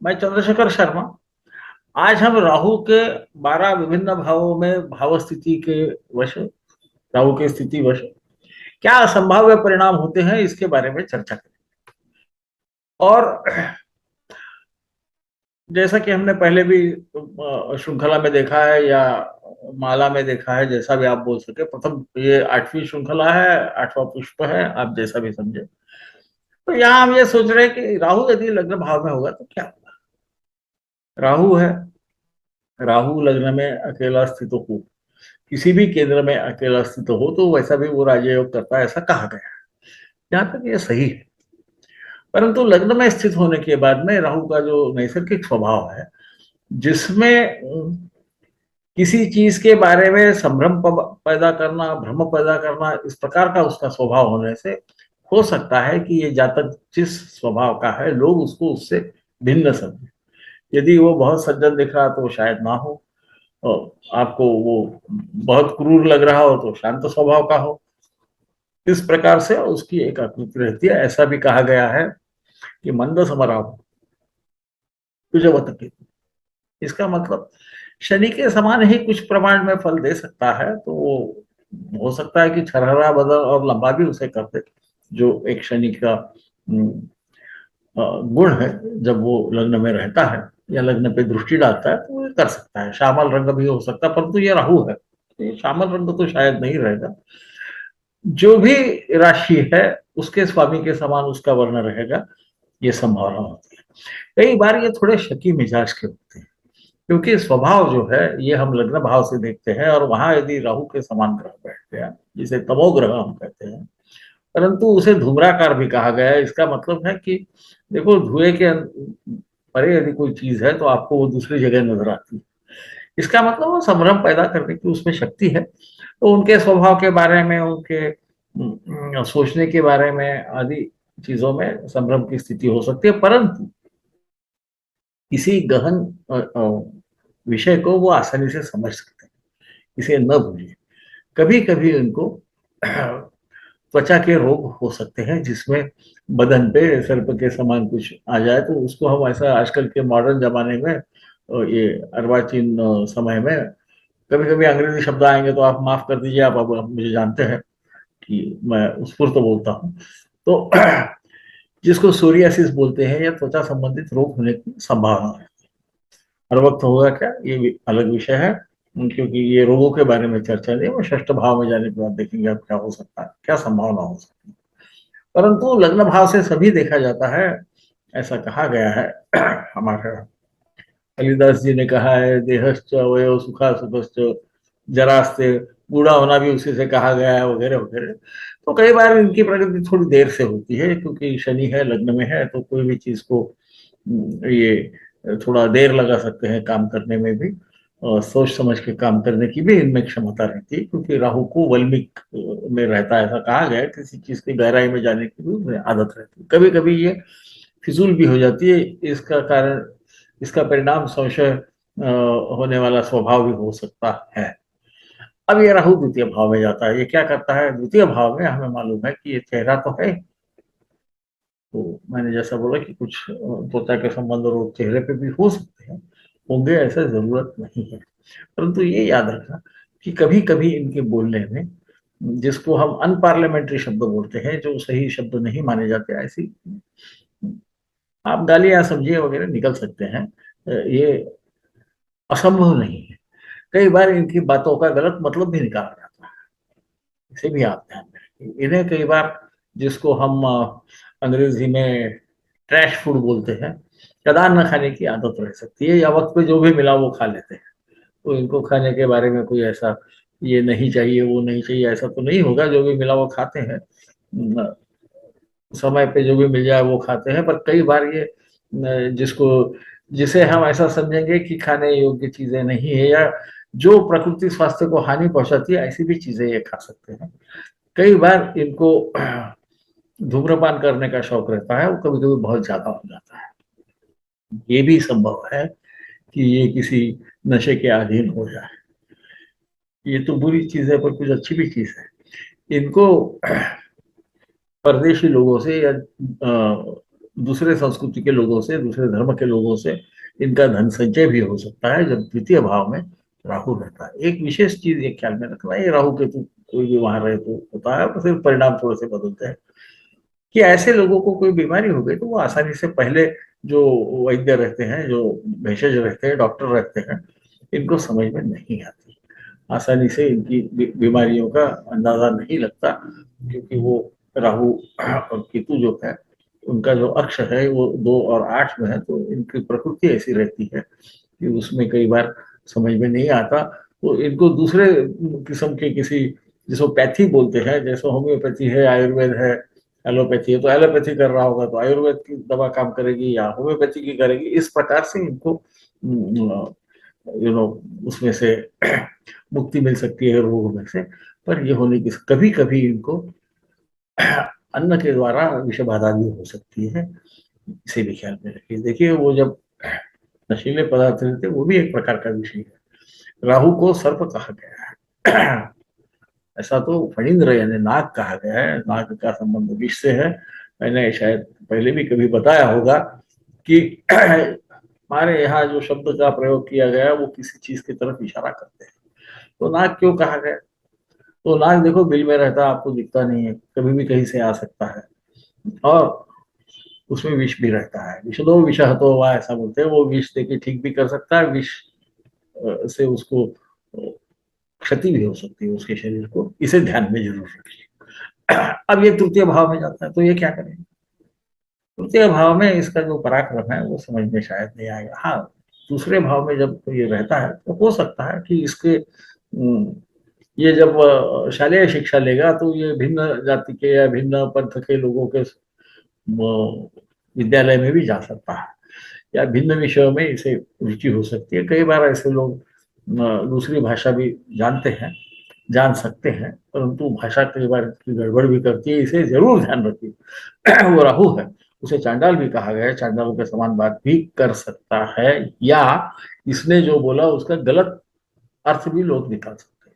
मैं चंद्रशेखर शर्मा। आज हम राहु के 12 विभिन्न भावों में भाव स्थिति के वश, राहु की स्थिति वश क्या संभाव्य परिणाम होते हैं इसके बारे में चर्चा करें। और जैसा कि हमने पहले भी श्रृंखला में देखा है या माला में देखा है, जैसा भी आप बोल सके, प्रथम ये 8वीं श्रृंखला है, 8वां पुष्प है, आप जैसा भी समझे। तो यहाँ हम ये सोच रहे हैं कि राहु यदि लग्न भाव में होगा तो क्या होगा। राहु है, राहु लग्न में अकेला स्थित हो, किसी भी केंद्र में अकेला स्थित हो तो वैसा भी वो राजयोग करता है, ऐसा कहा गया है। जहां तक ये सही है, परंतु लग्न में स्थित होने के बाद में राहु का जो नैसर्गिक स्वभाव है, जिसमें किसी चीज के बारे में संभ्रम पैदा करना, भ्रम पैदा करना, इस प्रकार का उसका स्वभाव होने से हो सकता है कि ये जातक जिस स्वभाव का है लोग उसको उससे भिन्न समझे। यदि वो बहुत सज्जन दिख रहा तो शायद ना हो, और आपको वो बहुत क्रूर लग रहा हो तो शांत स्वभाव का हो। इस प्रकार से उसकी एक आकृति रहती है। ऐसा भी कहा गया है कि मंद समराव कुजवत के, इसका मतलब शनि के समान ही कुछ प्रमाण में फल दे सकता है। तो वो हो सकता है कि छरहरा बदन और लंबा भी उसे कर दे, जो एक शनि का गुण है। जब वो लग्न में रहता है या लग्न पे दृष्टि डालता है तो वो कर सकता है। श्यामल रंग भी हो सकता है, परंतु ये राहु है, ये श्यामल रंग तो शायद नहीं रहेगा। जो भी राशि है उसके स्वामी के समान उसका वर्ण रहेगा, ये संभावना होती है। कई बार ये थोड़े शकी मिजाज के होते हैं, क्योंकि स्वभाव जो है ये हम लग्न भाव से देखते हैं, और वहां यदि राहु के समान ग्रह बैठ गया, जिसे तमो ग्रह हम कहते हैं, परंतु उसे धूम्राकार भी कहा गया है। इसका मतलब है कि देखो, धुएं के परे यदि कोई चीज है तो आपको वो दूसरी जगह नजर आती है। इसका मतलब वो संभ्रम पैदा करने की उसमें शक्ति है। तो उनके स्वभाव के बारे में, उनके सोचने के बारे में आदि चीजों में संभ्रम की स्थिति हो सकती है, परंतु किसी गहन विषय को वो आसानी से समझ सकते हैं। इसे न भूलिए। कभी कभी उनको त्वचा के रोग हो सकते हैं, जिसमें बदन पे सर्प के समान कुछ आ जाए, तो उसको हम ऐसा आजकल के मॉडर्न जमाने में, ये अर्वाचीन समय में कभी कभी अंग्रेजी शब्द आएंगे तो आप माफ कर दीजिए। आप मुझे जानते हैं कि मैं स्फूर्त बोलता हूँ। तो जिसको सोरियासिस बोलते हैं या त्वचा संबंधित रोग होने की संभावना है। हर वक्त होगा क्या, ये भी अलग विषय है, क्योंकि ये रोगों के बारे में चर्चा नहीं। वो षष्ठ भाव में जाने के बाद देखेंगे आप क्या हो सकता है, क्या संभावना हो सकती है। परंतु लग्न भाव से सभी देखा जाता है, ऐसा कहा गया है। हमारे कालिदास जी ने कहा है, देहश्च वयो सुखा सुखश्च जरास्ते, बूढ़ा होना भी उसी से कहा गया है, वगैरह वगैरह। तो कई बार इनकी प्रगति थोड़ी देर से होती है, क्योंकि शनि है, लग्न में है, तो कोई भी चीज को ये थोड़ा देर लगा सकते हैं काम करने में भी, और सोच समझ के काम करने की भी इनमें क्षमता रहती है, क्योंकि राहु को वल्मीक में रहता है, ऐसा कहा गया है। किसी चीज की गहराई में जाने की भी आदत रहती है। कभी कभी ये फिजूल भी हो जाती है। इसका कारण, इसका परिणाम संशय होने वाला स्वभाव भी हो सकता है। अब ये राहु द्वितीय भाव में जाता है। ये क्या करता है द्वितीय भाव में, हमें मालूम है कि ये चेहरा तो है। तो मैंने जैसा बोला कि कुछ त्वचा के संबंध और चेहरे पे भी हो सकते हैं, होंगे ऐसा जरूरत नहीं है। परंतु ये याद रखना कि कभी कभी इनके बोलने में, जिसको हम अनपार्लियामेंट्री शब्द बोलते हैं, जो सही शब्द नहीं माने जाते, ऐसी आप गालियां सब्जियां वगैरह निकल सकते हैं। ये असंभव नहीं है। कई बार इनकी बातों का गलत मतलब भी निकाला जाता है, इसे भी आप ध्यान में रखिए। इन्हें कई बार, जिसको हम अंग्रेजी में ट्रैश फूड बोलते हैं, कदार न खाने की आदत रह सकती है, या वक्त पे जो भी मिला वो खा लेते हैं। तो इनको खाने के बारे में कोई ऐसा ये नहीं चाहिए वो नहीं चाहिए ऐसा तो नहीं होगा। जो भी मिला वो खाते हैं, समय पे जो भी मिल जाए वो खाते हैं। पर कई बार ये जिसको, जिसे हम ऐसा समझेंगे कि खाने योग्य चीजें नहीं है, या जो प्रकृति स्वास्थ्य को हानि पहुंचाती है, ऐसी भी चीजें ये खा सकते हैं। कई बार इनको धूम्रपान करने का शौक रहता है, वो कभी कभी बहुत ज्यादा हो जाता है। ये भी संभव है कि ये किसी नशे के अधीन हो जाए। ये तो बुरी चीज है, पर कुछ अच्छी भी चीज है। इनको परदेशी लोगों से या दूसरे संस्कृति के लोगों से, दूसरे धर्म के लोगों से इनका धन संचय भी हो सकता है जब द्वितीय भाव में राहु रहता है। एक विशेष चीज ये ख्याल में रखना, ये राहु केतु कोई भी वहां रहे तो होता है, तो फिर परिणाम थोड़े से बदलते हैं कि ऐसे लोगों को कोई बीमारी हो गई तो वो आसानी से पहले जो वैद्य रहते हैं, जो भेषज रहते हैं, डॉक्टर रहते हैं, इनको समझ में नहीं आती, आसानी से इनकी बीमारियों का अंदाजा नहीं लगता, क्योंकि वो राहु और केतु जो है उनका जो अक्ष है वो 2 और 8 में है, तो इनकी प्रकृति ऐसी रहती है कि उसमें कई बार समझ में नहीं आता। तो इनको दूसरे किस्म के किसी, जिसको पैथी बोलते हैं, जैसे होम्योपैथी है, आयुर्वेद है, एलोपैथी है, तो एलोपैथी कर रहा होगा तो आयुर्वेद की दवा काम करेगी या होम्योपैथी की करेगी, इस प्रकार से इनको यू नो उसमें से मुक्ति मिल सकती है रोग में से। पर ये होने की कभी कभी इनको अन्न के द्वारा विष बाधा भी हो सकती है, इसे भी ख्याल में रखिए। देखिए वो जब नशीले पदार्थ रहते वो भी एक प्रकार का विषय है। राहु को सर्प कहा गया है ऐसा तो फणींद्र यानी नाग कहा गया है, नाग का संबंध विष से है। मैंने शायद पहले भी कभी बताया होगा कि हमारे यहाँ जो शब्द का प्रयोग किया गया वो किसी चीज की तरफ इशारा करते हैं। तो नाग क्यों कहा गया? तो नाग देखो बिल में रहता है, आपको दिखता नहीं है, कभी भी कहीं से आ सकता है, और उसमें विष भी रहता है। विषदो विष तो हुआ ऐसा बोलते हैं, वो विष देके ठीक भी कर सकता है, विष से उसको क्षति भी हो सकती है उसके शरीर को, इसे ध्यान में जरूर रखिए। अब ये तृतीय भाव में जाता है तो ये क्या करेंगे? तृतीय भाव में इसका जो पराक्रम है वो समझ में शायद नहीं आएगा। हाँ, दूसरे भाव में जब ये रहता है तो हो सकता है कि इसके ये जब शालेय शिक्षा लेगा तो ये भिन्न जाति के या भिन्न पंथ के लोगों के विद्यालय में भी जा सकता है, या भिन्न विषयों में इसे रुचि हो सकती है। कई बार ऐसे लोग दूसरी भाषा भी जानते हैं, जान सकते हैं, परंतु भाषा कई बार की गड़बड़ भी करती है, इसे जरूर ध्यान रखिए। वो राहु है, उसे चांडाल भी कहा गया है, चांडालों के समान बात भी कर सकता है, या इसने जो बोला उसका गलत अर्थ भी लोग निकाल सकते हैं,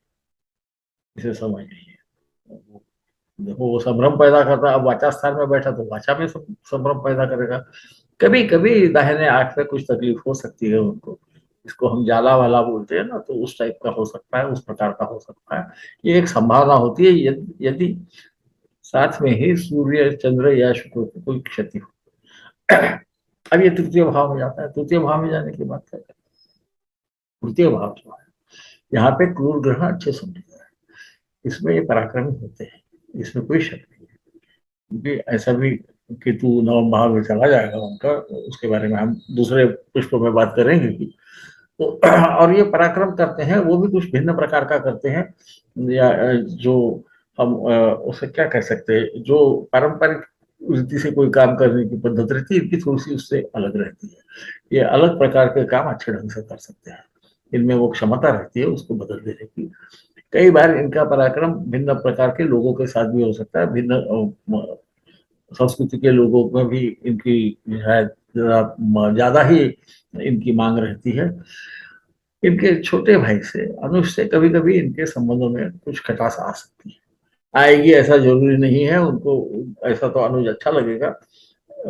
इसे समझ लीजिए। देखो वो संभ्रम पैदा करता, अब वाचा स्थान में बैठा तो वाचा में संभ्रम पैदा करेगा। कभी कभी दाहिने आंख में कुछ तकलीफ हो सकती है उनको, इसको हम जाला वाला बोलते हैं ना, तो उस टाइप का हो सकता है, उस प्रकार का हो सकता है। ये एक संभावना होती है यदि साथ में ही सूर्य, चंद्र या शुक्र को कोई क्षति हो। अब ये तृतीय भाव में जाता है। तृतीय भाव में जाने की बात करते हैं। तृतीय भाव जो है, यहाँ पे क्रूर ग्रह अच्छे समझे जाए, इसमें ये पराक्रमी होते हैं, इसमें कोई शक नहीं है, क्योंकि ऐसा भी केतु नवम भाव में चला जाएगा उनका, उसके बारे में हम दूसरे पुष्पों में बात करेंगे कि तो और ये पराक्रम करते हैं वो भी कुछ भिन्न प्रकार का करते हैं, या जो हम उसे क्या कह सकते हैं, जो पारंपरिक रीति से कोई काम करने की पद्धति रहती है, इनकी थोड़ी सी उससे अलग रहती है। ये अलग प्रकार के काम अच्छे ढंग से कर सकते हैं, इनमें वो क्षमता रहती है उसको बदल देने की। कई बार इनका पराक्रम भिन्न प्रकार के लोगों के साथ भी हो सकता है, भिन्न संस्कृति के लोगों में भी इनकी शायद ज्यादा ही इनकी मांग रहती है। इनके छोटे भाई से, अनुज से, कभी कभी इनके संबंधों में कुछ खटास आ सकती है, आएगी ऐसा जरूरी नहीं है उनको। ऐसा तो अनुज अच्छा लगेगा,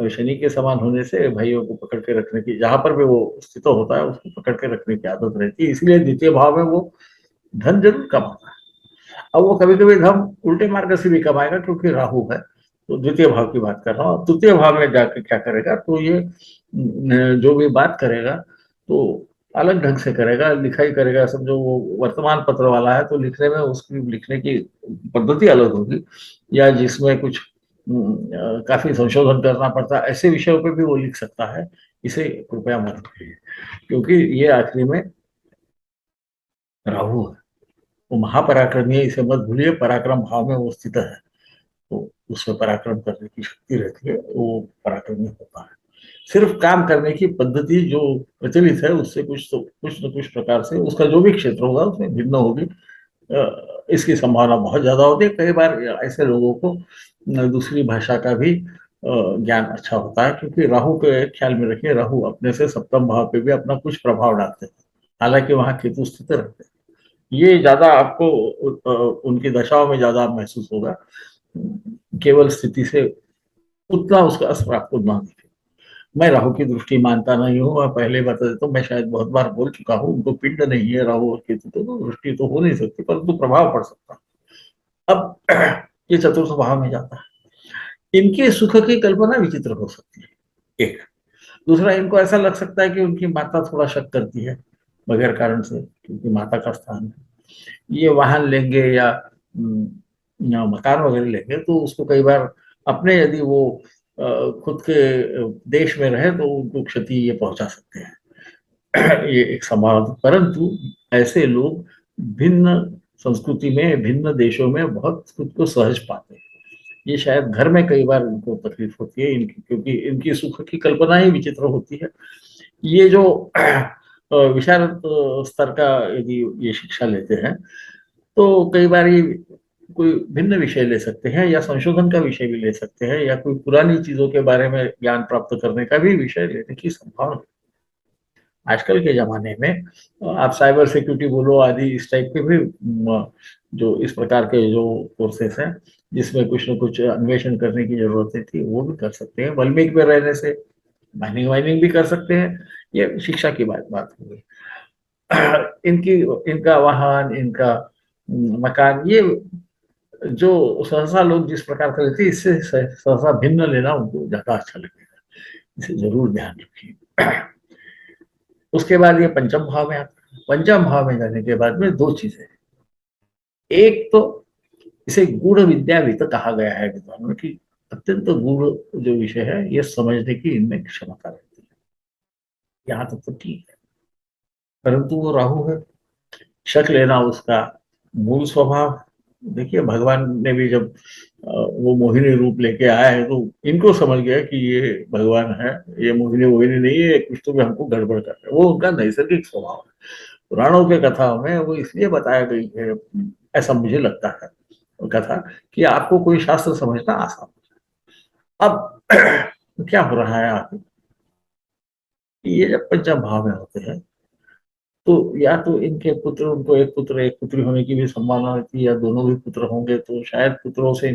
शनि के समान होने से भाइयों को पकड़ के रखने की, जहां पर भी वो स्थित होता है उसको पकड़ के रखने की आदत रहती है, इसलिए द्वितीय भाव में वो धन जरूर कमाता है। अब वो कभी कभी धन उल्टे मार्ग से भी कमाएगा क्योंकि राहु है, तो द्वितीय भाव की बात कर रहा हूँ। तृतीय भाव में जाकर क्या करेगा, तो ये जो भी बात करेगा तो अलग ढंग से करेगा, लिखाई करेगा। समझो वो वर्तमान पत्र वाला है तो लिखने में उसकी लिखने की पद्धति अलग होगी, या जिसमें कुछ काफी संशोधन करना पड़ता है, ऐसे विषयों पे भी वो लिख सकता है। इसे कृपया मत करिए, क्योंकि ये आखिरी में राहु है, वो महापराक्रमी है, इसे मत भूलिए। पराक्रम भाव में वो स्थित है, तो उसमें पराक्रम करने की शक्ति रहती है, वो पराक्रमी होता है। सिर्फ काम करने की पद्धति जो प्रचलित है उससे कुछ तो कुछ न कुछ प्रकार से उसका जो भी क्षेत्र होगा उसमें भिन्न होगी, इसकी संभावना बहुत ज्यादा होती है। कई बार ऐसे लोगों को दूसरी भाषा का भी ज्ञान अच्छा होता है, क्योंकि राहु के ख्याल में रखिए, राहु अपने से सप्तम भाव पे भी अपना कुछ प्रभाव डालते हैं, हालांकि वहां केतु स्थित रहते हैं। ये ज्यादा आपको उनकी दशाओं में ज्यादा महसूस होगा, केवल स्थिति से उतना उसका असर आपको ना दिखे। मैं राहु की दृष्टि मानता नहीं हूँ, और पहले बता देता हूँ, मैं शायद बहुत बार बोल चुका हूँ, उनको पिंड नहीं है राहु और केतु, तो दृष्टि तो हो नहीं सकती, परंतु प्रभाव पड़ सकता है। अब ये चतुर्थ भाव में जाता है, इनके सुख की कल्पना विचित्र हो सकती है, एक। दूसरा, इनको ऐसा लग सकता है कि उनकी माता थोड़ा शक करती है बगैर कारण से, क्योंकि माता का स्थान है। ये वाहन लेंगे या मकान वगैरह लेंगे, तो उसको कई बार अपने, यदि वो खुद के देश में रहे, तो उनको क्षति ये पहुंचा सकते हैं। ये एक संभावना, परंतु ऐसे लोग भिन्न संस्कृति में, भिन्न देशों में बहुत खुद को सहज पाते हैं। ये शायद घर में कई बार इनको तकलीफ होती है इनकी, क्योंकि इनकी सुख की कल्पना ही विचित्र होती है। ये जो विशारद स्तर का यदि ये शिक्षा लेते हैं, तो कई बार ये कोई भिन्न विषय ले सकते हैं, या संशोधन का विषय भी ले सकते हैं, या कोई पुरानी चीजों के बारे में ज्ञान प्राप्त करने का भी विषय लेने की संभावना। आजकल के जमाने में आप साइबर सिक्योरिटी बोलो आदि, इस टाइप के भी जो इस प्रकार के जो कोर्सेस हैं, जिसमें कुछ न कुछ अन्वेषण करने की जरूरतें थी, वो भी कर सकते हैं। वाल्मीकि में रहने से माइनिंग वाइनिंग भी कर सकते हैं। ये शिक्षा की बात बात हो गई। इनकी इनका वाहन, इनका मकान, ये जो सहसा लोग जिस प्रकार का लेते हैं, इससे सहसा भिन्न लेना उनको ज्यादा अच्छा लगेगा। इसे जरूर ध्यान रखिए। उसके बाद ये पंचम भाव में आता है। पंचम भाव में जाने के बाद में दो चीजें, एक तो इसे गूढ़ विद्या भी तो कहा गया है विद्वानों में, कि अत्यंत गूढ़ जो विषय है, ये समझने की इनमें क्षमता रहती है। यहाँ तक तो ठीक है, परंतु वो राहु है, शक लेना उसका मूल स्वभाव। देखिए, भगवान ने भी जब वो मोहिनी रूप लेके आया है, तो इनको समझ गया कि ये भगवान है, ये मोहिनी मोहिनी नहीं है, कुछ तो भी हमको गड़बड़ कर रहा है। वो उनका नैसर्गिक स्वभाव है। पुराणों के कथाओं में वो इसलिए बताया गई है, ऐसा मुझे लगता है, कथा, कि आपको कोई शास्त्र समझना आसान। अब क्या हो रहा है आगे, ये जब पंचम भाव में होते हैं, तो या तो इनके पुत्र, उनको एक पुत्र एक पुत्री होने की भी संभावना रहती है, या दोनों भी पुत्र होंगे, तो शायद पुत्रों से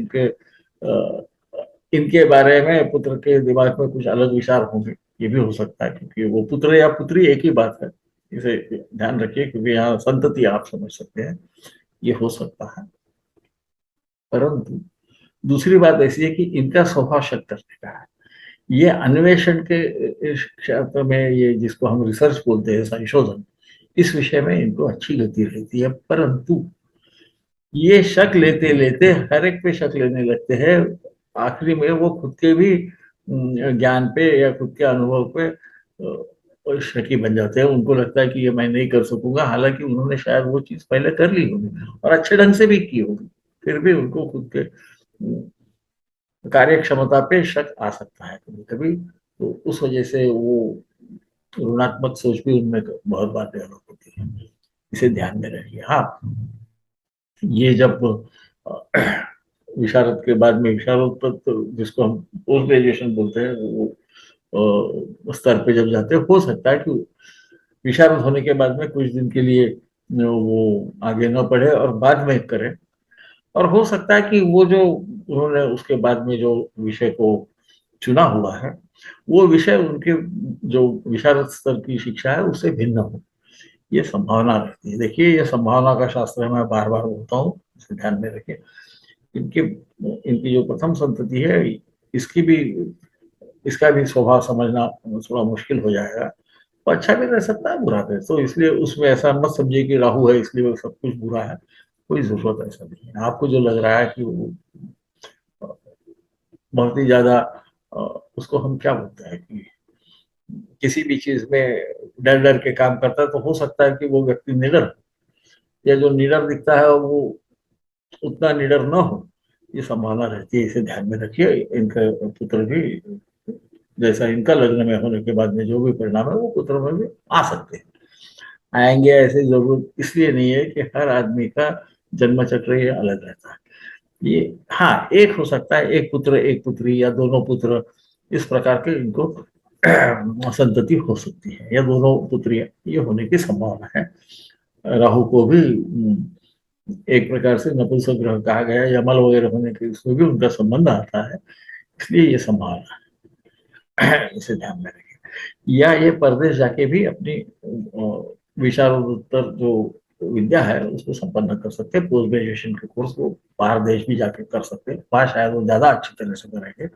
इनके बारे में पुत्र के दिमाग में कुछ अलग विचार होंगे। ये भी हो सकता है, क्योंकि वो पुत्र या पुत्री एक ही बात है। इसे ध्यान रखिए, क्योंकि यहाँ संतति आप समझ सकते हैं, ये हो सकता है। परंतु दूसरी बात ऐसी है कि इनका स्वभाव शक करने का है। ये अन्वेषण के इस क्षेत्र में, ये जिसको हम रिसर्च बोलते हैं, संशोधन, इस विषय में इनको अच्छी गति रहती है। परंतु ये शक लेते लेते हर एक पे शक लेने लगते हैं। आखिरी में वो खुद के भी ज्ञान पे या खुद के अनुभव पे शकी बन जाते हैं। उनको लगता है कि ये मैं नहीं कर सकूंगा, हालांकि उन्होंने शायद वो चीज पहले कर ली होगी और अच्छे ढंग से भी की होगी, फिर भी उनको खुद के कार्य क्षमता पे शक आ सकता है कभी कभी। तो उस वजह से वो ऋणात्मक सोच भी उनमें बहुत बार डेवलप होती है। इसे ध्यान में रखिए। हाँ, ये जब विशारद के बाद में, विशारद तक तो जिसको हम पोस्ट ग्रेजुएशन बोलते हैं, वो स्तर पे जब जाते हैं, हो सकता है कि विशारद होने के बाद में कुछ दिन के लिए वो आगे न पढ़े और बाद में करें। और हो सकता है कि वो जो उन्होंने उसके बाद में जो विषय को चुना हुआ है, वो विषय उनके जो विशारद स्तर की शिक्षा है उससे भिन्न हो। ये संभावना रहती है। देखिए, ये संभावना का शास्त्र है, मैं बार बार बोलता हूँ, इसे ध्यान में रखिए। इनकी इनकी जो प्रथम संतति है, इसकी भी इसका भी स्वभाव समझना थोड़ा मुश्किल हो जाएगा। तो अच्छा भी रह सकता है, बुरा भी। तो इसलिए उसमें ऐसा मत समझिए कि राहु है इसलिए वो सब कुछ बुरा है, कोई जरूरत ऐसा नहीं है। आपको जो लग रहा है कि वो बहुत ही ज्यादा, उसको हम क्या बोलते हैं, कि किसी भी चीज में डर डर के काम करता है, तो हो सकता है कि वो व्यक्ति निडर हो, या जो निडर दिखता है वो उतना निडर न हो। ये संभावना रहती है, इसे ध्यान में रखिए। इनका पुत्र भी, जैसा इनका लग्न में होने के बाद में जो भी परिणाम है, वो पुत्र में भी आ सकते हैं। आएंगे ऐसे जरूर इसलिए नहीं है कि हर आदमी का जन्म चक्र ये अलग रहता है। ये, हाँ, एक हो सकता है, एक पुत्र एक पुत्री, या दोनों पुत्र, इस प्रकार के इनको संतति हो सकती है, या दोनों पुत्रियां, ये होने की संभावना है। राहु को भी एक प्रकार से नपुंसक ग्रह कहा गया है, यमल वगैरह होने के, उसमें भी उनका संबंध आता है, इसलिए ये संभावना है। इसे ध्यान में रखें। या ये परदेश जाके भी अपनी विशारोत्तर जो विद्या है उसको संपन्न कर सकते हैं। पोस्ट ग्रेजुएशन के कोर्स को बाहर देश भी जाके कर सकते हैं, वहां शायद वो ज्यादा अच्छी तरह से करेंगे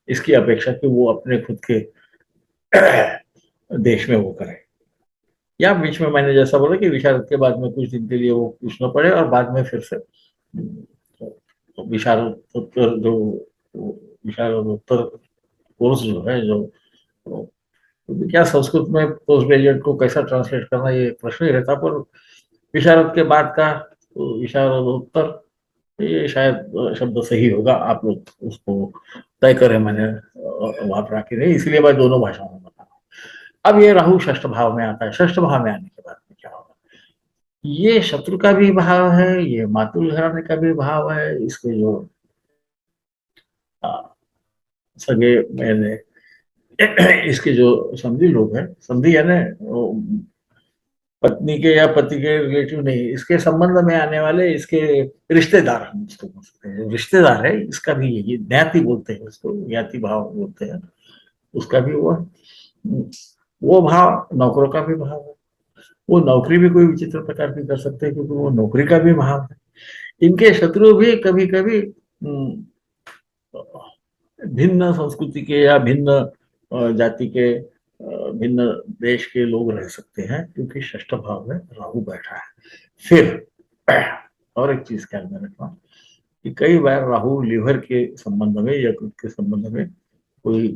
इसकी अपेक्षा कि वो अपने खुद के देश में वो करें। या बीच में मैंने जैसा बोला कि विशारद के बाद में कुछ दिन के लिए वो पूछना पड़े और बाद में फिर से तो विशारदोत्तर जो विशारदोत्तर कोर्स जो है जो क्या संस्कृत में पोस्ट ग्रेजुएट को कैसा ट्रांसलेट करना ये प्रश्न ही रहता, पर विशारद के बाद का तो विशारदोत्तर ये शायद शब्द सही होगा। आप लोग उसको तय करें, मैंने वहां पर आके नहीं, इसलिए मैं दोनों भाषाओं में बता रहा हूँ। अब ये राहु षष्ठ भाव में आता है। षष्ठ भाव में आने के बाद में क्या होगा, ये शत्रु का भी भाव है, ये मातुल घराने का भी भाव है। इसके जो सगे मैंने इसके जो समझी लोग हैं, समझी यानी पत्नी के या पति के रिलेटिव नहीं, इसके संबंध में आने वाले इसके रिश्तेदार, हम इसको बोल सकते हैं रिश्तेदार है, इसका भी ये ज्ञाति बोलते हैं उसको, ज्ञाति भाव बोलते हैं, उसका भी वो भाव नौकरों का भी भाव है। वो नौकरी भी कोई विचित्र प्रकार की कर सकते हैं क्योंकि वो नौकरी का भी भाव है। इनके शत्रु भी कभी कभी भिन्न संस्कृति के या भिन्न जाति के भिन्न देश के लोग रह सकते हैं क्योंकि षष्ठ भाव में राहु बैठा है। फिर और एक चीज ख्याल में रखना कि कई बार राहु लीवर के संबंध में या कुछ के संबंध में कोई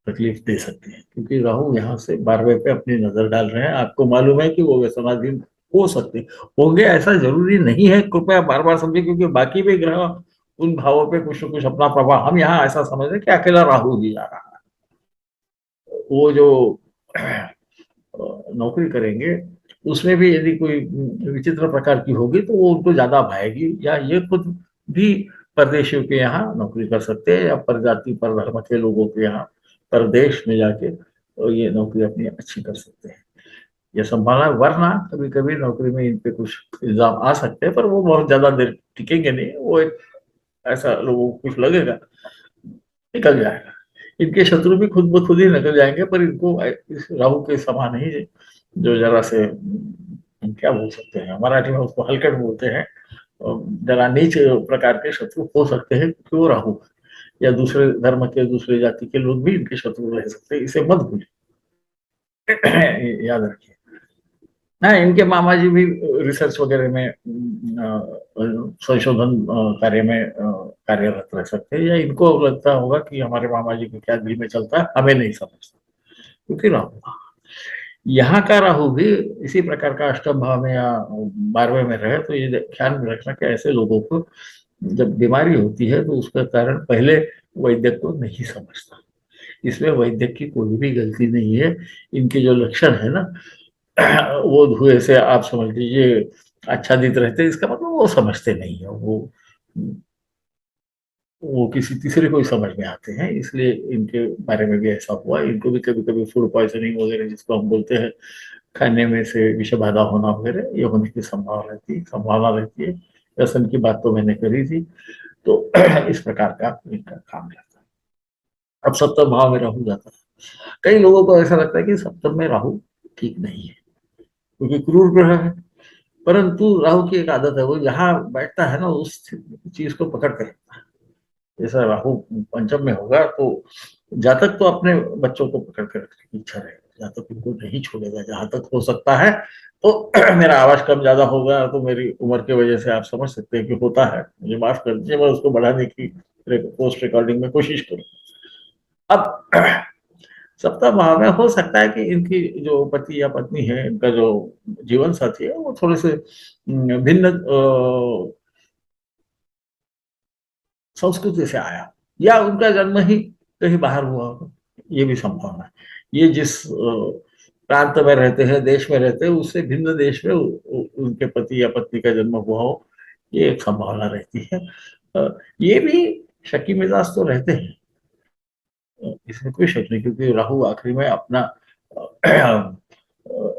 तकलीफ दे सकते हैं क्योंकि राहु यहाँ से 12वें पे अपनी नजर डाल रहे हैं। आपको मालूम है कि वो व्यसनाधीन हो सकते होंगे, ऐसा जरूरी नहीं है, कृपया बार बार समझे, क्योंकि बाकी भी ग्रह उन भावों पे कुछ न कुछ अपना प्रभाव, हम यहाँ ऐसा समझ रहे कि अकेला राहु ही जा रहा है। वो जो नौकरी करेंगे उसमें भी यदि कोई विचित्र प्रकार की होगी तो वो उनको ज्यादा भाएगी, या ये खुद भी परदेशियों के यहाँ नौकरी कर सकते हैं या परजाति पर धर्म के लोगों के यहाँ परदेश में जाके तो ये नौकरी अपनी अच्छी कर सकते हैं। ये संभाला, वरना कभी कभी नौकरी में इन पे कुछ इल्जाम आ सकते हैं पर वो बहुत ज्यादा देर टिकेंगे नहीं, वो एक ऐसा लोगों को कुछ लगेगा निकल जाएगा। इनके शत्रु भी खुद ब खुद ही निकल जाएंगे, पर इनको इस राहु के समान ही जो जरा से क्या बोल सकते हैं, मराठी में उसको हलकट बोलते हैं, जरा नीच प्रकार के शत्रु हो सकते हैं क्योंकि वो राहु, या दूसरे धर्म के दूसरे जाति के लोग भी इनके शत्रु रह सकते हैं, इसे मत भूलिए। याद रखिए। हाँ, इनके मामा जी भी रिसर्च वगैरह में संशोधन कार्य में कार्यरत रह सकते हैं, या इनको लगता होगा कि हमारे मामा जी को क्या दिल में चलता है हमें नहीं समझता, क्योंकि राहु यहाँ का राहु भी इसी प्रकार का अष्टम भाव में या 12वें में रहे तो ये ख्याल में रखना कि ऐसे लोगों को जब बीमारी होती है तो उसका कारण पहले वैद्य को नहीं समझता। इसमें वैद्य की कोई भी गलती नहीं है। इनके जो लक्षण है ना वो धुएं से आप समझ लीजिए आच्छादित रहते हैं, इसका मतलब वो समझते नहीं है, वो किसी तीसरे को ही समझ में आते हैं, इसलिए इनके बारे में भी ऐसा हुआ। इनको भी कभी कभी फूड पॉइजनिंग वगैरह जिसको हम बोलते हैं, खाने में से विष बाधा होना वगैरह, ये होने की संभावना रहती है। व्यसन की बात तो मैंने करी थी, तो इस प्रकार का इनका काम रहता है। अब सप्तम भाव में राहु जाता है। कई लोगों को ऐसा लगता है कि सप्तम में राहु ठीक नहीं है क्योंकि क्रूर ग्रह है, परंतु राहु की एक आदत है, वो जहां बैठता है ना उस चीज को पकड़ कर रखता है। जैसा राहु पंचम में होगा तो जातक तो अपने बच्चों को पकड़ कर रखने की इच्छा रहेगी, जातक उनको नहीं छोड़ेगा जहां तक हो सकता है। तो मेरा आवाज कम ज्यादा होगा तो मेरी उम्र की वजह से आप समझ सकते हैं कि होता है, मुझे माफ कर दीजिए, मैं उसको बढ़ाने की पोस्ट रिकॉर्डिंग में कोशिश करूँ। अब सप्तम भाव में हो सकता है कि इनकी जो पति या पत्नी है, इनका जो जीवन साथी है, वो थोड़े से भिन्न संस्कृति से आया, या उनका जन्म ही कहीं बाहर हुआ होगा, ये भी संभावना है। ये जिस प्रांत में रहते हैं, देश में रहते हैं, उससे भिन्न देश में उनके पति या पत्नी का जन्म हुआ हो, ये एक संभावना रहती है। ये भी शकी मिजाज तो रहते हैं, इसमें कोई शक नहीं, क्योंकि राहु आखिरी में अपना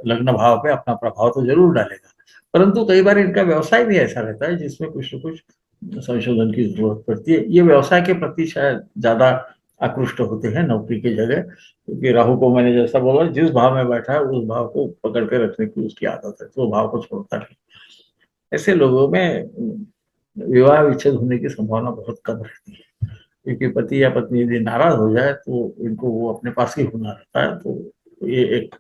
लग्न भाव पे अपना प्रभाव तो जरूर डालेगा, परंतु कई बार इनका व्यवसाय भी ऐसा रहता है जिसमें कुछ न कुछ संशोधन की जरूरत पड़ती है। ये व्यवसाय के प्रति शायद ज्यादा आकृष्ट होते हैं नौकरी की जगह, क्योंकि राहु को मैंने जैसा बोला जिस भाव में बैठा है उस भाव को पकड़ के रखने की उसकी आदत है, तो भाव को छोड़ता नहीं। ऐसे लोगों में विवाह विच्छेद होने की संभावना बहुत कम रहती है, क्योंकि पति या पत्नी यदि नाराज हो जाए तो इनको वो अपने पास ही होना रहता है। तो ये एक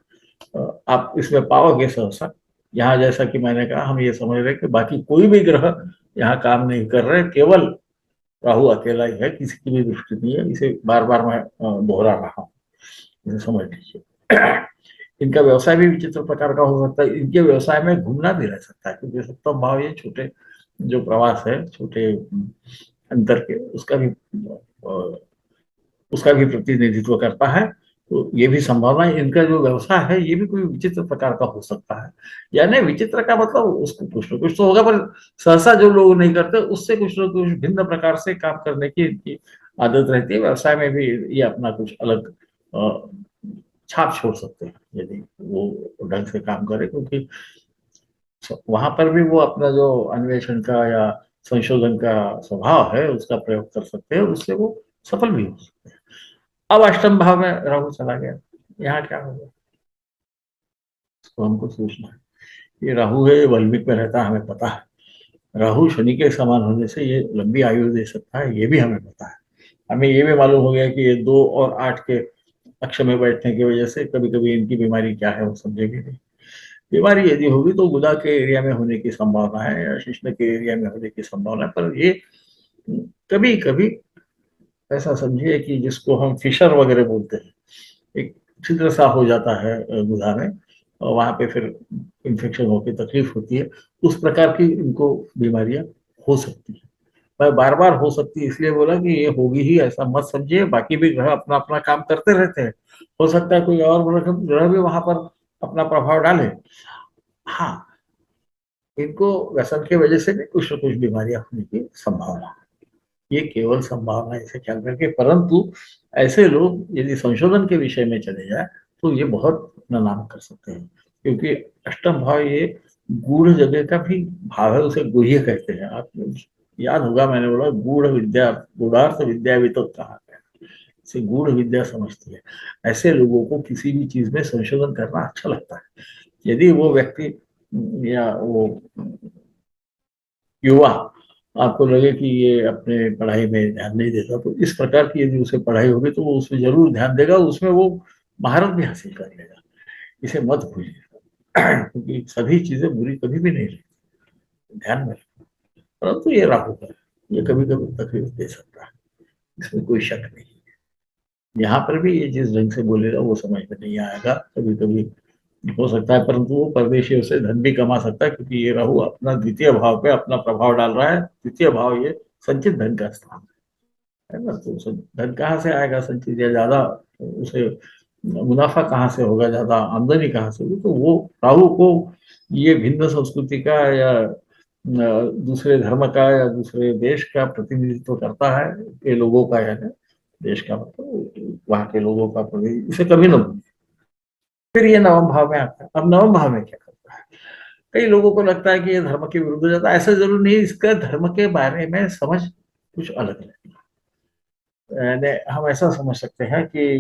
आप इसमें पाओगे सहसा। यहाँ जैसा कि मैंने कहा, हम ये समझ रहे हैं कि बाकी कोई भी ग्रह यहाँ काम नहीं कर रहे, केवल राहु अकेला ही है, किसी की भी दृष्टि नहीं है। इसे बार बार मैं दोहरा रहा हूँ, इसे समझ लीजिए। इनका व्यवसाय भी विचित्र प्रकार का हो सकता है, इनके व्यवसाय में घूमना भी रह सकता है, क्योंकि सप्तम भाव ये छोटे जो प्रवास है, छोटे अंतर के, उसका भी प्रतिनिधित्व करता है। तो ये भी संभावना है, इनका जो व्यवसाय है ये भी कोई विचित्र प्रकार का हो सकता है। यानी विचित्र का मतलब उसको कुछ न कुछ तो होगा, पर सहसा जो लोग नहीं करते उससे कुछ न कुछ भिन्न प्रकार से काम करने की इनकी आदत रहती है। व्यवसाय में भी ये अपना कुछ अलग छाप छोड़ सकते हैं यदि वो ढंग से काम करे, क्योंकि वहां पर भी वो अपना जो अन्वेषण का या संशोधन का स्वभाव है उसका प्रयोग कर सकते हैं, उससे वो सफल भी हो सकते हैं। अब अष्टम भाव में राहु चला गया, यहाँ क्या होगा तो हमको सोचना है। ये राहु है, वल्मीक में रहता है, हमें पता है। राहु शनि के समान होने से ये लंबी आयु दे सकता है, ये भी हमें पता है। हमें ये भी मालूम हो गया कि ये 2 और 8 के अक्ष में बैठने की वजह से कभी कभी इनकी बीमारी क्या है वो समझेंगे नहीं। बीमारी यदि होगी तो गुदा के एरिया में होने की संभावना है या शिश्न के एरिया में होने की संभावना है, पर ये कभी कभी ऐसा समझिए कि जिसको हम फिशर वगैरह बोलते हैं, एक छिद्र सा हो जाता है गुदा में, और वहां पे फिर इन्फेक्शन होकर तकलीफ होती है। उस प्रकार की इनको बीमारियां हो सकती है। मैं बार बार हो सकती है इसलिए बोला कि ये होगी ही ऐसा मत समझिए, बाकी भी ग्रह अपना अपना काम करते रहते हैं। हो सकता है कोई और ग्रह भी वहां पर अपना प्रभाव डाले। हाँ, इनको व्यसन की वजह से भी कुछ न कुछ बीमारियां होने की संभावना है। ये केवल संभावना इसे ख्याल करके, परंतु ऐसे लोग यदि संशोधन के विषय में चले जाए तो ये बहुत अपना नाम कर सकते हैं, क्योंकि अष्टम भाव ये गूढ़ जगह का भी भाव है, उसे गुह्य कहते हैं। आप याद होगा मैंने बोला गूढ़ विद्या, गूढ़ार्थ विद्या भी तो कहा गया, इसे गूढ़ विद्या समझती है। ऐसे लोगों को किसी भी चीज में संशोधन करना अच्छा लगता है। यदि वो व्यक्ति या वो युवा आपको लगे कि ये अपने पढ़ाई में ध्यान नहीं देता, तो इस प्रकार की यदि उसे पढ़ाई होगी तो वो उसमें जरूर ध्यान देगा, उसमें वो महारत भी हासिल कर लेगा। इसे मत भूलिएगा, क्योंकि सभी चीजें बुरी कभी भी नहीं रहती, ध्यान में रखना। परंतु ये राहु है, ये कभी कभी तकलीफ दे सकता है, इसमें कोई शक नहीं। यहाँ पर भी ये जिस ढंग से बोलेगा वो समझ में नहीं आएगा, कभी कभी हो सकता है, परंतु वो परदेशियों से धन भी कमा सकता है, क्योंकि ये राहु अपना द्वितीय भाव पे अपना प्रभाव डाल रहा है। द्वितीय भाव ये संचित धन का स्थान है ना, तो धन कहाँ से आएगा संचित, या ज्यादा उसे मुनाफा कहाँ से होगा, ज्यादा आमदनी कहाँ से होगी। तो वो राहु को ये भिन्न संस्कृति का या दूसरे धर्म का या दूसरे देश का प्रतिनिधित्व करता है, ये लोगों का, यानी देश का मतलब वहां के लोगों का प्रतिनिधित्व, इसे कभी ना भूलें। फिर ये नवम भाव में आता है। अब नवम भाव में क्या करता है, कई लोगों को लगता है कि ये धर्म के विरुद्ध जाता है, ऐसा जरूर नहीं। इसका धर्म के बारे में समझ कुछ अलग है। हम ऐसा समझ सकते हैं कि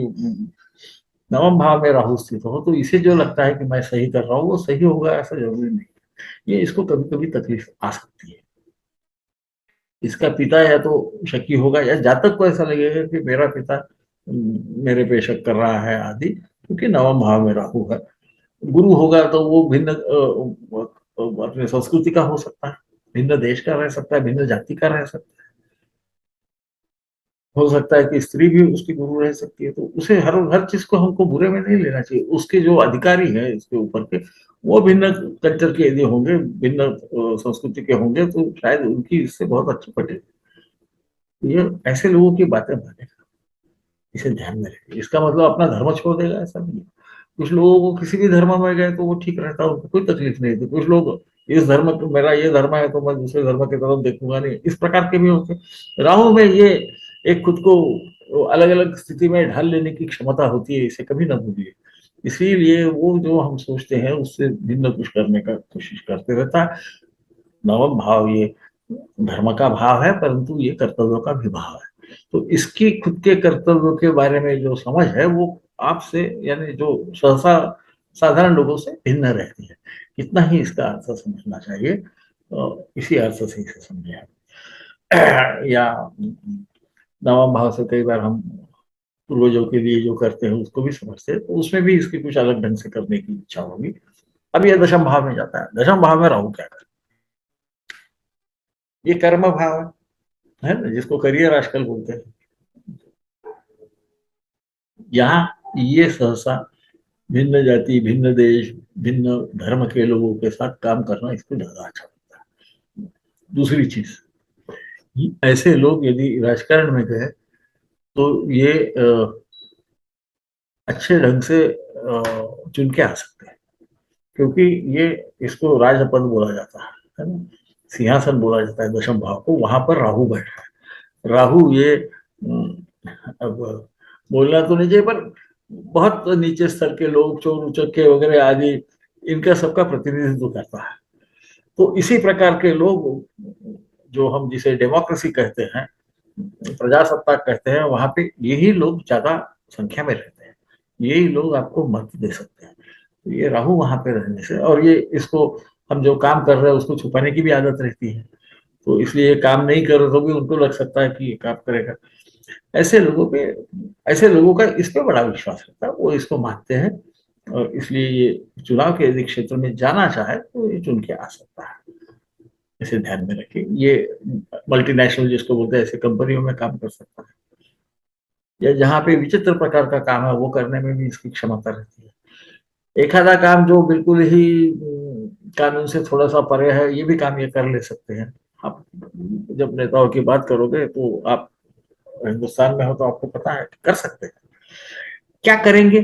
नवम भाव में राहु स्थित हो तो इसे जो लगता है कि मैं सही कर रहा हूँ वो सही होगा, ऐसा जरूरी नहीं। ये इसको कभी कभी तकलीफ आ सकती है। इसका पिता या तो शकी होगा, या जातक को ऐसा लगेगा कि मेरा पिता मेरे पे शक कर रहा है आदि, क्योंकि नवम भाव में राहु है। गुरु होगा तो वो भिन्न अपने संस्कृति का हो सकता है, भिन्न देश का रह सकता है, भिन्न जाति का रह सकता है। हो सकता है कि स्त्री भी उसकी गुरु रह सकती है, तो उसे हर हर चीज को हमको बुरे में नहीं लेना चाहिए। उसके जो अधिकारी है इसके ऊपर के, वो भिन्न कल्चर के यदि होंगे, भिन्न संस्कृति के होंगे, तो शायद उनकी इससे बहुत अच्छी पटेगी। ये ऐसे लोगों की बातें मानेगा, इसे ध्यान में रखिए। इसका मतलब अपना धर्म छोड़ देगा ऐसा नहीं है। कुछ लोगों को किसी भी धर्म में गए तो वो ठीक रहता है, उनको कोई तकलीफ नहीं होती। कुछ लोग इस धर्म, मेरा ये धर्म है तो मैं दूसरे धर्म की तरफ देखूंगा नहीं, इस प्रकार के भी होते। राहु में ये एक खुद को अलग अलग स्थिति में ढाल लेने की क्षमता होती है, इसे कभी ना भूलिए। इसीलिए वो जो हम सोचते हैं उससे भिन्न कुछ करने का कोशिश करते रहता है। नवम भाव ये धर्म का भाव है, परंतु ये कर्तव्यों का भी भाव है। तो इसकी खुद के कर्तव्यों के बारे में जो समझ है वो आपसे यानी जो सहसा साधारण लोगों से भिन्न रहती है। कितना ही इसका अर्थ समझना चाहिए, इसी अर्थ से इसे समझे आप। या नवम भाव से कई बार हम पूर्वजों के लिए जो करते हैं उसको भी समझते हैं, तो उसमें भी इसकी कुछ अलग ढंग से करने की इच्छा होगी। अब ये दशम भाव में जाता है। दशम भाव में राहु क्या करे? ये कर्म भाव है ना, जिसको करियर आजकल बोलते हैं। यहाँ ये सहसा भिन्न जाति, भिन्न देश, भिन्न धर्म के लोगों के साथ काम करना इसको ज्यादा अच्छा लगता है। दूसरी चीज, ऐसे लोग यदि राजकारण में गए तो ये अच्छे ढंग से चुन के आ सकते हैं, क्योंकि ये इसको राजपद बोला जाता है ना, सिंहासन बोला जाता है दशम भाव को। वहां पर राहु बैठा है। राहु ये अब बोलना तो नहीं चाहिए, पर बहुत नीचे स्तर के लोग, चोर उचक्के वगैरह आदि, इनका सबका प्रतिनिधित्व करता है। तो इसी प्रकार के लोग, जो हम जिसे डेमोक्रेसी कहते हैं, प्रजासत्ताक कहते हैं, वहां पे यही लोग ज्यादा संख्या में रहते हैं। यही लोग आपको मत दे सकते हैं। तो ये राहु वहां पे रहने से, और ये इसको हम जो काम कर रहे हैं उसको छुपाने की भी आदत रहती है, तो इसलिए काम नहीं कर रहे तो भी उनको लग सकता है कि ये काम करेगा। ऐसे लोगों पे, ऐसे लोगों का इस पे बड़ा विश्वास रहता है, वो इसको मानते हैं, और इसलिए ये चुनाव के यदि क्षेत्र में जाना चाहे तो ये चुन के आ सकता है। इसे ध्यान में रखिए। ये मल्टीनेशनल जिसको बोलते हैं, ऐसे कंपनियों में काम कर सकता है, या जहाँ पे विचित्र प्रकार का काम है वो करने में भी इसकी क्षमता रहती है। एक आधा काम जो बिल्कुल ही कानून से थोड़ा सा परे है, ये भी काम ये कर ले सकते हैं। आप जब नेताओं की बात करोगे तो आप हिंदुस्तान में हो तो आपको पता है कर सकते हैं। क्या करेंगे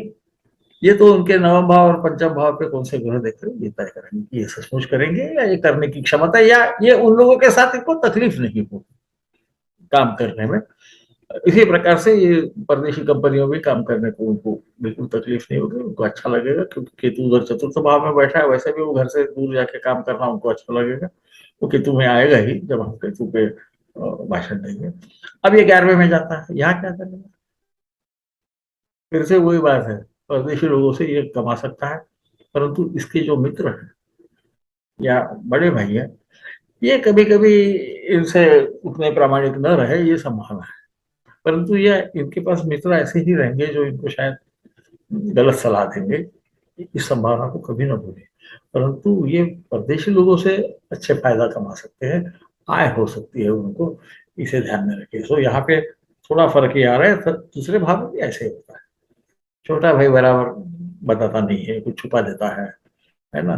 ये तो उनके नवम भाव और पंचम भाव पे कौन से ग्रह देख रहे हैं ये तय करेंगे कि ये सचमुच करेंगे या ये करने की क्षमता, या ये उन लोगों के साथ इनको तकलीफ नहीं हो काम करने में। इसी प्रकार से ये परदेशी कंपनियों में काम करने को उनको बिल्कुल तकलीफ नहीं होगी, उनको अच्छा लगेगा, क्योंकि केतु उधर चतुर्थ भाव में बैठा है। वैसे भी वो घर से दूर जाके काम करना उनको अच्छा लगेगा, वो केतु में आएगा ही जब हम केतु पे भाषण देंगे। अब ये 11वें में जाता है, यहाँ क्या करेगा? फिर से वही बात है, परदेशी लोगों से ये कमा सकता है, परंतु इसके जो मित्र हैं या बड़े भाई हैं, ये कभी कभी इनसे उतने प्रामाणिक न रहे, ये संभावना है। परंतु ये इनके पास मित्र ऐसे ही रहेंगे जो इनको शायद गलत सलाह देंगे, इस संभावना को कभी ना भूलें। परंतु ये परदेशी लोगों से अच्छे फायदा कमा सकते हैं, आय हो सकती है उनको, इसे ध्यान में रखिए। सो यहाँ पे थोड़ा फर्क ये आ रहा है, दूसरे भाग में भी ऐसे ही होता है। छोटा भाई बराबर बताता नहीं है, कुछ छुपा देता है ना।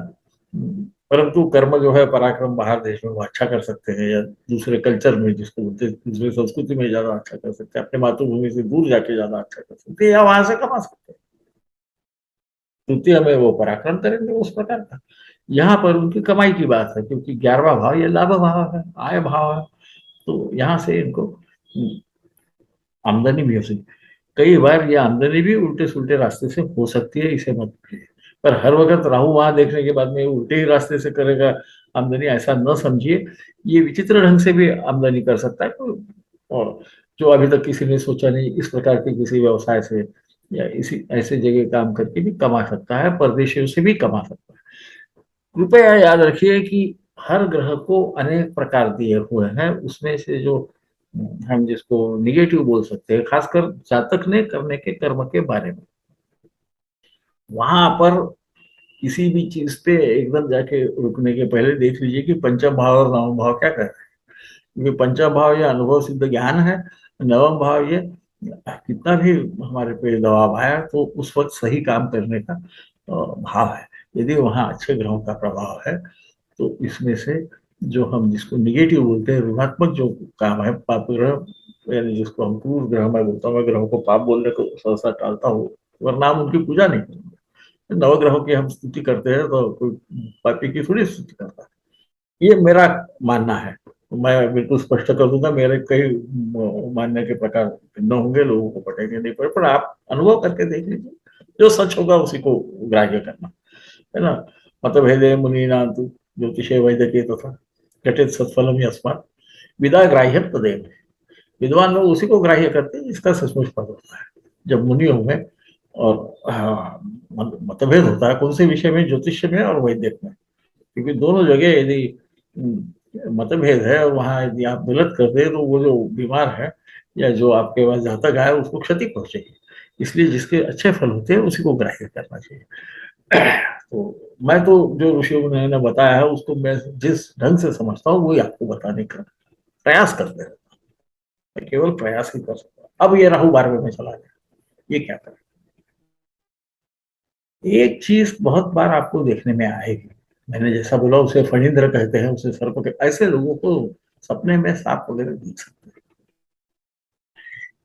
परंतु कर्म जो है पराक्रम बाहर देश में वो अच्छा कर सकते हैं, या दूसरे कल्चर में जिसको बोलते हैं, दूसरे संस्कृति में ज्यादा अच्छा कर सकते हैं, अपने मातृभूमि से दूर जाके ज्यादा अच्छा कर सकते हैं, या वहां से कमा सकते हैं। तृतीय में वो पराक्रम करेंगे उस प्रकार का। यहाँ पर उनकी कमाई की बात है, क्योंकि 11वां भाव ये लाभ भाव है, आय भाव है। तो यहाँ से इनको आमदनी भी हो सकती। कई बार ये आमदनी भी उल्टे सुलटे रास्ते से हो सकती है, इसे मत भूलिए। पर हर वक्त राहु वहां देखने के बाद में उल्टे ही रास्ते से करेगा आमदनी, ऐसा न समझिए। ये विचित्र ढंग से भी आमदनी कर सकता है, और जो अभी तक किसी ने सोचा नहीं, इस प्रकार के किसी व्यवसाय से या इसी ऐसे जगह काम करके भी कमा सकता है, परदेशियों से भी कमा सकता है। कृपया याद रखिए कि हर ग्रह को अनेक प्रकार दिए हुए हैं, उसमें से जो हम जिसको निगेटिव बोल सकते हैं, खासकर जातक ने करने के कर्म के बारे में, वहां पर किसी भी चीज पे एकदम जाके रुकने के पहले देख लीजिए कि पंचम भाव और नवम भाव क्या कर रहे हैं। क्योंकि पंचम भाव ये अनुभव सिद्ध ज्ञान है, नवम भाव ये कितना भी हमारे पे दबाव आया तो उस वक्त सही काम करने का भाव है। यदि वहाँ अच्छे ग्रहों का प्रभाव है तो इसमें से जो हम जिसको निगेटिव बोलते हैं, ऋणात्मक जो काम है, पाप ग्रह, यानी जिसको हम क्रूर ग्रह, मैं बोलता हूँ, मैं ग्रहों को पाप बोलने को सहसा टालता हूँ, वरना हम उनकी पूजा नहीं करेंगे। नवग्रहों की हम स्तुति करते हैं तो कोई पापी की थोड़ी स्तुति करता है, ये मेरा मानना है। मैं बिल्कुल स्पष्ट कर दूंगा, मेरे कई मानने के प्रकार भिन्न होंगे, लोगों को पटेंगे नहीं पड़े, पर आप अनुभव करके देख लीजिए, जो सच होगा उसी को ग्राह्य करना, है ना। मतभेदे मुनीनान्तु ज्योतिषे वैद्यके तथा घटित सत्फलम यस्मात् विदा ग्राह्य तदेव। विद्वान लोग उसी को ग्राह्य करते हैं जिसका सचमुच पद होता है। जब मुनियों में और मतभेद होता है कौन से विषय में, ज्योतिष में और वैदिक में, क्योंकि दोनों जगह यदि मतभेद है वहां यदि आप गलत करते हैं तो वो जो बीमार है या जो आपके पास जातक आया उसको क्षति पहुंचेगी। इसलिए जिसके अच्छे फल होते हैं उसी को ग्राह्य करना चाहिए। तो मैं तो जो ऋषियों ने बताया है उसको मैं जिस ढंग से समझता हूँ वही आपको बताने का प्रयास करते रहता हूँ। मैं केवल प्रयास ही कर सकता हूँ। अब ये राहु 12वें में चला गया, ये क्या करें? एक चीज बहुत बार आपको देखने में आएगी, मैंने जैसा बोला उसे फणींद्र कहते हैं, उसे सर्प कहते, ऐसे लोगों को सपने में सांप वगैरह दिख सकते हैं।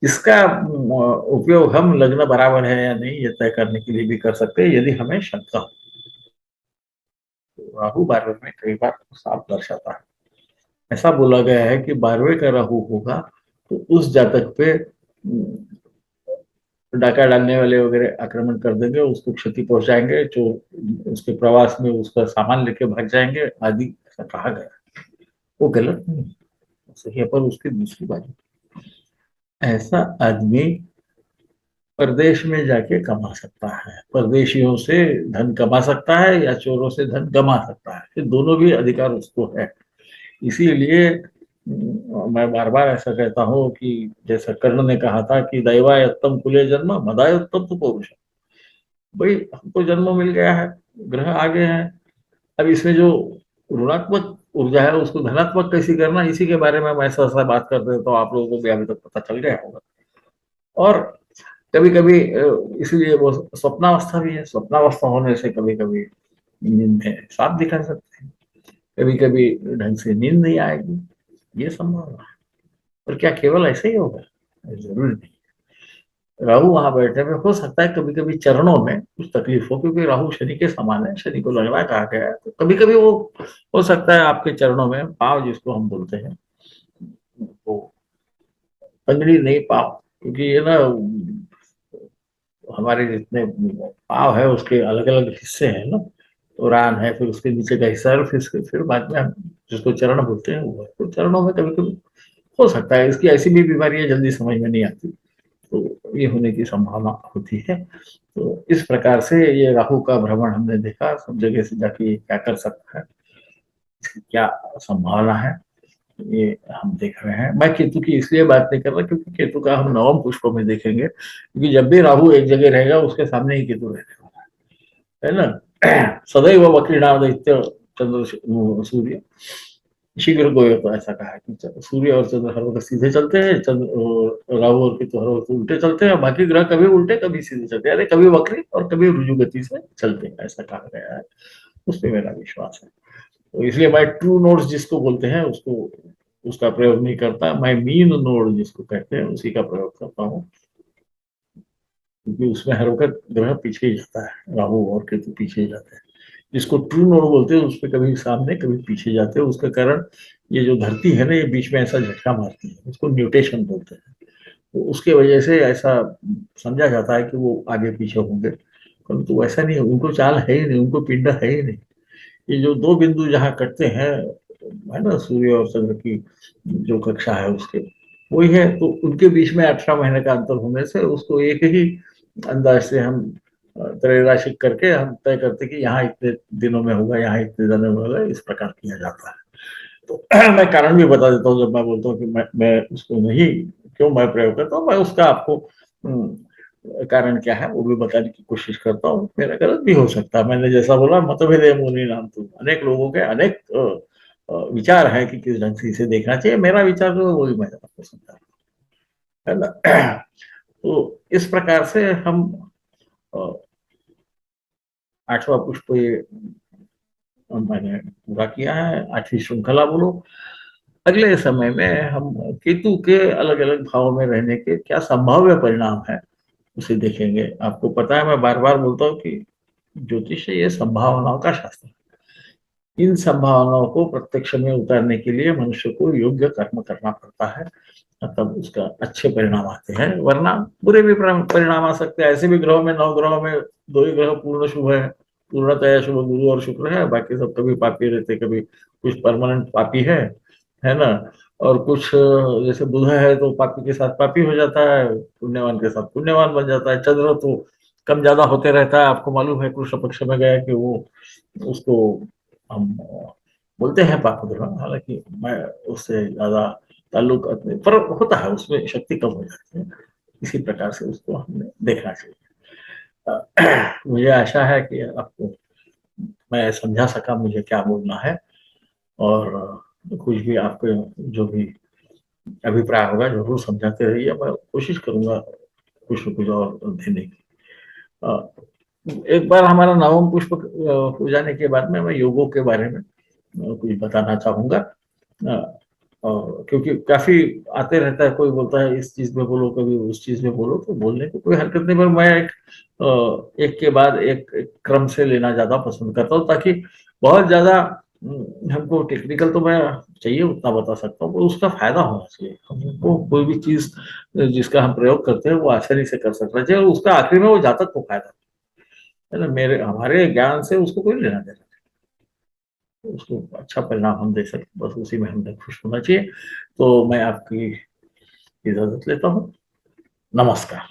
इसका उपयोग हम लग्न बराबर है या नहीं ये तय करने के लिए भी कर सकते हैं यदि हमें शंका हो। तो राहु 12वें में कई बार सांप दर्शाता है। ऐसा बोला गया है कि 12वें का राहु होगा तो उस जातक पे डाका डालने वाले वगैरह आक्रमण कर देंगे, उसको क्षति पहुंचाएंगे, जो उसके प्रवास में उसका सामान लेके भाग जाएंगे आदि, ऐसा कहा गया। वो गलत नहीं है, सही है, पर उसकी दूसरी बाजू, ऐसा आदमी परदेश में जाके कमा सकता है, परदेशियों से धन कमा सकता है या चोरों से धन गमा सकता है, ये दोनों भी अधिकार उसको है। इसीलिए मैं बार बार ऐसा कहता हूँ कि जैसा कर्ण ने कहा था कि दैवायत्तम कुले जन्म मदायत्तम तो पौरुष, भाई हमको जन्म मिल गया है, ग्रह आगे हैं, अब इसमें जो ऋणात्मक ऊर्जा है उसको धनात्मक कैसी करना, इसी के बारे में मैं ऐसा ऐसा बात कर देता हूँ, आप लोगों को भी अभी तक पता चल गया होगा। और कभी कभी इसलिए वो स्वप्नावस्था भी है, स्वप्नावस्था होने से कभी कभी नींद में सांप दिखा सकते हैं, कभी कभी ढंग से नींद नहीं आएगी, ये संभव है। और क्या केवल ऐसे ही होगा? जरूरी नहीं। राहु वहां बैठने में हो सकता है कभी कभी चरणों में कुछ तकलीफ हो, क्योंकि राहु शनि के समान है, शनि को लगना कहा गया है, तो कभी कभी वो हो सकता है आपके चरणों में पाव जिसको हम बोलते हैं वो पंगड़ी नहीं, पाव, क्योंकि ये ना हमारे जितने पाव है उसके अलग अलग हिस्से हैं ना, तो रान है, फिर उसके नीचे का हिस्सा है, फिर बाद में हम जिसको चरण बोलते हैं वो है, तो चरणों में कभी कभी हो सकता है। इसकी ऐसी भी बीमारियां जल्दी समझ में नहीं आती, तो ये होने की संभावना होती है। तो इस प्रकार से ये राहु का भ्रमण हमने देखा, सब जगह से जाके ये क्या कर सकता है, इसकी क्या संभावना है, ये हम देख रहे हैं। मैं केतु की इसलिए बात नहीं कर रहा क्योंकि केतु का हम नवम पुष्प में देखेंगे, क्योंकि जब भी राहु एक जगह रहेगा उसके सामने ही केतु रहने वाला है ना। सदैव वक्रीणाम दैत्य चंद्र सूर्य शीघ्र गोयो, तो ऐसा कहा है कि सूर्य और चंद्र हर वक्त सीधे चलते हैं, चंद्र राहु और केतु हर वक्त उल्टे चलते हैं, बाकी ग्रह कभी उल्टे कभी सीधे चलते हैं, अरे कभी वक्री और कभी रुजु गति से चलते हैं, ऐसा कहा गया है। उस पर मेरा विश्वास है, तो इसलिए मैं ट्रू नोड्स जिसको बोलते हैं उसको उसका प्रयोग नहीं करता, मैं मीन नोड जिसको कहते हैं उसी का प्रयोग करता हूँ, क्योंकि उसमें हर वक्त ग्रह पीछे ही जाता है, राहु और केतु पीछे ही जाते हैं। जिसको ट्रू नोड बोलते हैं उस पर कभी सामने कभी पीछे जाते हैं, उसका कारण ये जो धरती है ना ये बीच में ऐसा झटका मारती है, उसको न्यूटेशन बोलते हैं, तो उसके वजह से ऐसा समझा जाता है कि वो आगे पीछे होंगे, परंतु वैसा नहीं है, उनको चाल है ही नहीं, उनको पिंड है ही नहीं। ये जो दो बिंदु जहाँ कटते हैं है ना, सूर्य और चंद्र की जो कक्षा है उसके वही है, तो उनके बीच में 18 महीने का अंतर होने से उसको एक ही अंदाज से हम त्रैराशिक करके हम तय करते कि यहाँ इतने दिनों में होगा, यहाँ इतने दिनों में होगा, इस प्रकार किया जाता है। तो मैं कारण भी बता देता हूँ, जब मैं बोलता हूँ कि मैं उसको नहीं, क्यों मैं प्रयोग करता हूँ, मैं उसका आपको कारण क्या है वो भी बताने की कोशिश करता हूँ, मेरा गलत भी हो सकता है। मैंने जैसा बोला मतभेद मुनि नाम, तो अनेक लोगों के अनेक विचार है कि किस ढंग से इसे देखना चाहिए, मेरा विचार जो है वही मैं आपको समझा, है ना। तो इस प्रकार से हम 8वां पुष्प ये मैंने पूरा किया है, 8वीं श्रृंखला बोलो। अगले समय में हम केतु के अलग अलग भाव में रहने के क्या संभाव्य परिणाम है उसे देखेंगे। आपको पता है मैं बार बार बोलता हूँ कि ज्योतिष ये संभावनाओं का शास्त्र है, इन संभावनाओं को प्रत्यक्ष में उतारने के लिए मनुष्य को योग्य कर्म करना पड़ता है, तब उसका अच्छे परिणाम आते हैं, वरना बुरे भी परिणाम आ सकते हैं। ऐसे भी ग्रहों में, 9 ग्रहों में 2 ही ग्रह पूर्ण शुभ है, पूर्णतया शुभ गुरु और शुक्र है, बाकी सब कभी पापी रहते, कभी कुछ परमानेंट पापी है ना। और कुछ जैसे बुध है तो पापी के साथ पापी हो जाता है, पुण्यवान के साथ पुण्यवान बन जाता है। चंद्र तो कम ज्यादा होते रहता है, आपको मालूम है कृष्ण पक्ष में गया कि वो उसको हम बोलते हैं पाप ग्रह, हालांकि मैं उससे ज्यादा ताल्लुक पर होता है, उसमें शक्ति कम हो जाती है। इसी प्रकार से उसको हमें देखना चाहिए। मुझे आशा है कि आपको मैं समझा सका मुझे क्या बोलना है, और कुछ भी आपके जो भी अभिप्राय होगा जरूर समझाते रहिए, मैं कोशिश करूंगा कुछ न कुछ और देने की। अ, एक बार हमारा नवम पुष्प हो जाने के बाद में मैं योगों के बारे में कुछ बताना चाहूंगा। और क्योंकि काफी आते रहता है, कोई बोलता है इस चीज में बोलो, कभी उस चीज में बोलो, तो बोलने को कोई हरकत नहीं, पर मैं एक के बाद एक क्रम से लेना ज्यादा पसंद करता हूँ, ताकि बहुत ज्यादा हमको टेक्निकल तो मैं चाहिए उतना बता सकता हूँ, पर उसका फायदा होना चाहिए हमको। कोई भी चीज जिसका हम प्रयोग करते हैं वो आसानी से कर सकना चाहिए, और उसका आखिर में वो जातक को फायदा है ना, मेरे हमारे ज्ञान से उसको कोई लेना देना, उसको अच्छा परिणाम हम दे सके, बस उसी में हमें खुश होना चाहिए। तो मैं आपकी इजाजत लेता हूँ। नमस्कार।